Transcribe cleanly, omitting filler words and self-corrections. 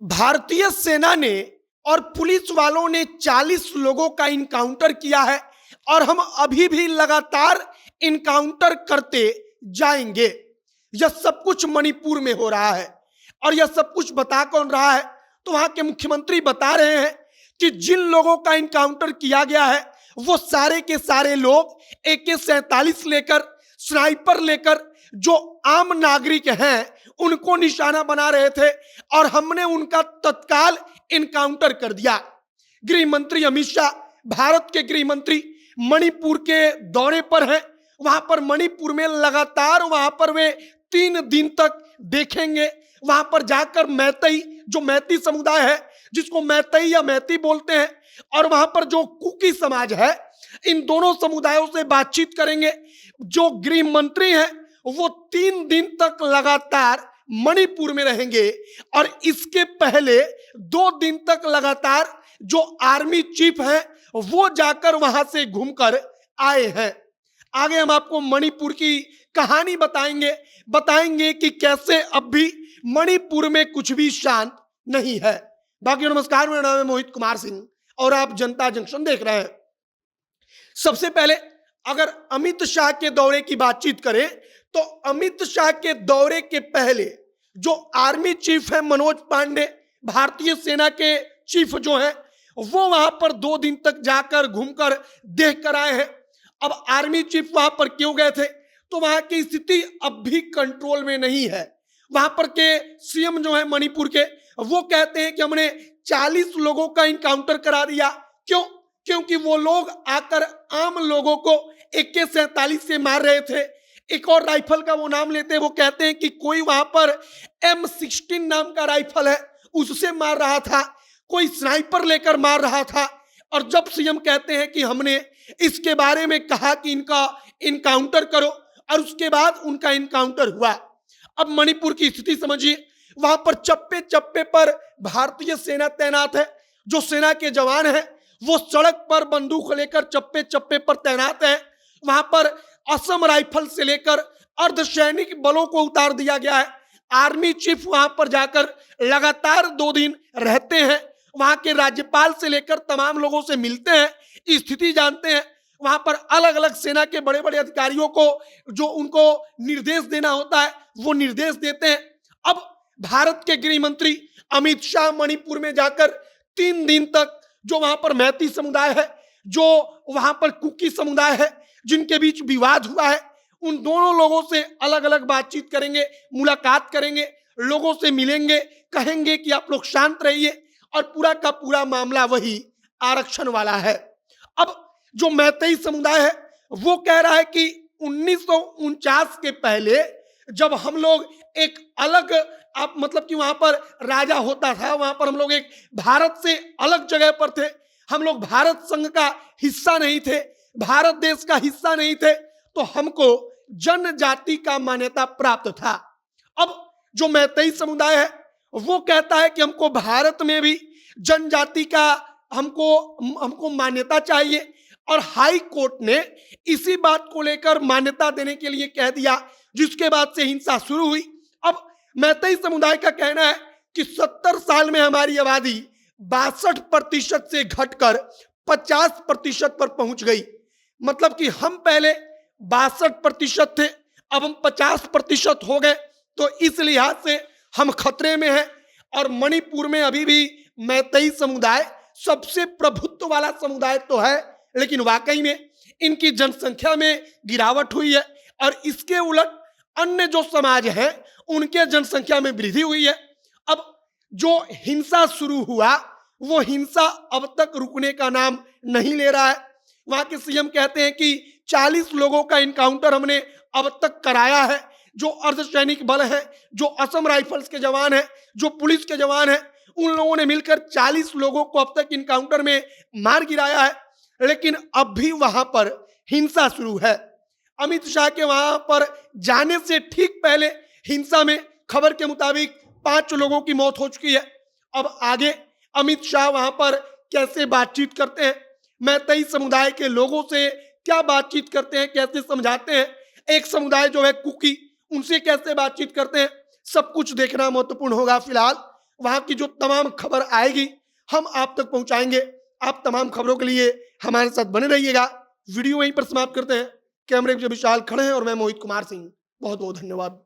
भारतीय सेना ने और पुलिस वालों ने 40 लोगों का इनकाउंटर किया है और हम अभी भी लगातार इनकाउंटर करते जाएंगे। यह सब कुछ मणिपुर में हो रहा है और यह सब कुछ बता कौन रहा है? तो वहां के मुख्यमंत्री बता रहे हैं कि जिन लोगों का इनकाउंटर किया गया है वो सारे के सारे लोग AK-47 लेकर, स्नाइपर लेकर जो आम नागरिक हैं उनको निशाना बना रहे थे और हमने उनका तत्काल इनकाउंटर कर दिया। गृह मंत्री अमित शाह, भारत के गृह मंत्री, मणिपुर के दौरे पर हैं। वहां पर मणिपुर में लगातार वहां पर वे 3 दिन तक देखेंगे। वहां पर जाकर मैतई, जो मैती समुदाय है जिसको मैतई या मैती बोलते हैं, और वहां पर जो कुकी समाज है, इन दोनों समुदायों से बातचीत करेंगे। जो गृह मंत्री हैं वो 3 दिन तक लगातार मणिपुर में रहेंगे और इसके पहले 2 दिन तक लगातार जो आर्मी चीफ हैं वो जाकर वहां से घूमकर आए हैं। आगे हम आपको मणिपुर की कहानी बताएंगे कि कैसे अब भी मणिपुर में कुछ भी शांत नहीं है। बाकी नमस्कार, मेरा नाम है मोहित कुमार सिंह और आप जनता जंक्शन देख रहे हैं। सबसे पहले अगर अमित शाह के दौरे की बातचीत करें तो अमित शाह के दौरे के पहले जो आर्मी चीफ है मनोज पांडे, भारतीय सेना के चीफ जो हैं, वो वहां पर 2 दिन तक जाकर घूमकर देख कर आए हैं। अब आर्मी चीफ वहां पर क्यों गए थे? तो वहां की स्थिति अब भी कंट्रोल में नहीं है। वहां पर के सीएम जो है मणिपुर के, वो कहते हैं कि हमने 40 लोगों का इनकाउंटर करा दिया। क्यों? क्योंकि वो लोग आकर आम लोगों को AK-47 से मार रहे थे। एक और राइफल का वो नाम लेते हैं, वो कहते हैं कि कोई वहां पर M16 नाम का राइफल है उससे मार रहा था, कोई स्नाइपर लेकर मार रहा था। और जब सीएम कहते हैं कि हमने इसके बारे में कहा कि इनका इनकाउंटर करो, और उसके बाद उनका इनकाउंटर हुआ। अब मणिपुर की स्थिति समझिए, वहां पर चप्पे चप्पे पर भारतीय सेना तैनात है। जो सेना के जवान हैं वो सड़क पर बंदूक लेकर चप्पे चप्पे पर तैनात हैं। वहां पर असम राइफल से लेकर अर्धसैनिक बलों को उतार दिया गया है। आर्मी चीफ वहां पर जाकर लगातार 2 दिन रहते हैं, वहां के राज्यपाल से लेकर तमाम लोगों से मिलते हैं, स्थिति जानते हैं। वहां पर अलग अलग सेना के बड़े बड़े अधिकारियों को जो उनको निर्देश देना होता है वो निर्देश देते हैं। अब भारत के गृह मंत्री अमित शाह मणिपुर में जाकर 3 दिन तक जो वहां पर मैती समुदाय है, जो वहां पर कुकी समुदाय है, जिनके बीच विवाद हुआ है, उन दोनों लोगों से अलग अलग बातचीत करेंगे, मुलाकात करेंगे, लोगों से मिलेंगे, कहेंगे कि आप लोग शांत रहिए। और पूरा का पूरा मामला वही आरक्षण वाला है। अब जो मैतेई समुदाय है वो कह रहा है कि 1949 के पहले जब हम लोग एक अलग, आप मतलब कि वहां पर राजा होता था, वहां पर हम लोग एक भारत से अलग जगह पर थे, हम लोग भारत संघ का हिस्सा नहीं थे, भारत देश का हिस्सा नहीं थे, तो हमको जनजाति का मान्यता प्राप्त था। अब जो मैतेई समुदाय है वो कहता है कि हमको भारत में भी जनजाति का हमको मान्यता चाहिए, और हाई कोर्ट ने इसी बात को लेकर मान्यता देने के लिए कह दिया, जिसके बाद से हिंसा शुरू हुई। अब मैतेई समुदाय का कहना है कि 70 साल में हमारी आबादी 62% से घटकर 50% पर पहुंच गई। मतलब कि हम पहले 62% थे, अब हम 50% हो गए। तो इस लिहाज से हम खतरे में हैं। और मणिपुर में अभी भी मैतेई समुदाय सबसे प्रभुत्व वाला समुदाय तो है, लेकिन वाकई में इनकी जनसंख्या में गिरावट हुई है, और इसके उलट अन्य जो समाज हैं उनके जनसंख्या में वृद्धि हुई है। अब जो हिंसा शुरू हुआ वो हिंसा अब तक रुकने का नाम नहीं ले रहा है। वहां के सीएम कहते हैं कि 40 लोगों का इनकाउंटर हमने अब तक कराया है। जो अर्धसैनिक बल है, जो असम राइफल्स के जवान हैं, जो पुलिस के जवान हैं, उन लोगों ने मिलकर 40 लोगों को अब तक इनकाउंटर में मार गिराया है। लेकिन अब भी वहां पर हिंसा शुरू है। अमित शाह के वहां पर जाने से ठीक पहले हिंसा में खबर के मुताबिक 5 लोगों की मौत हो चुकी है। अब आगे अमित शाह वहां पर कैसे बातचीत करते हैं, मैतेई समुदाय के लोगों से क्या बातचीत करते हैं, कैसे समझाते हैं, एक समुदाय जो है कुकी, उनसे कैसे बातचीत करते हैं, सब कुछ देखना महत्वपूर्ण होगा। फिलहाल वहां की जो तमाम खबर आएगी हम आप तक पहुंचाएंगे। आप तमाम खबरों के लिए हमारे साथ बने रहिएगा। वीडियो वहीं पर समाप्त करते हैं। कैमरे में विशाल खड़े हैं और मैं मोहित कुमार सिंह। बहुत बहुत धन्यवाद।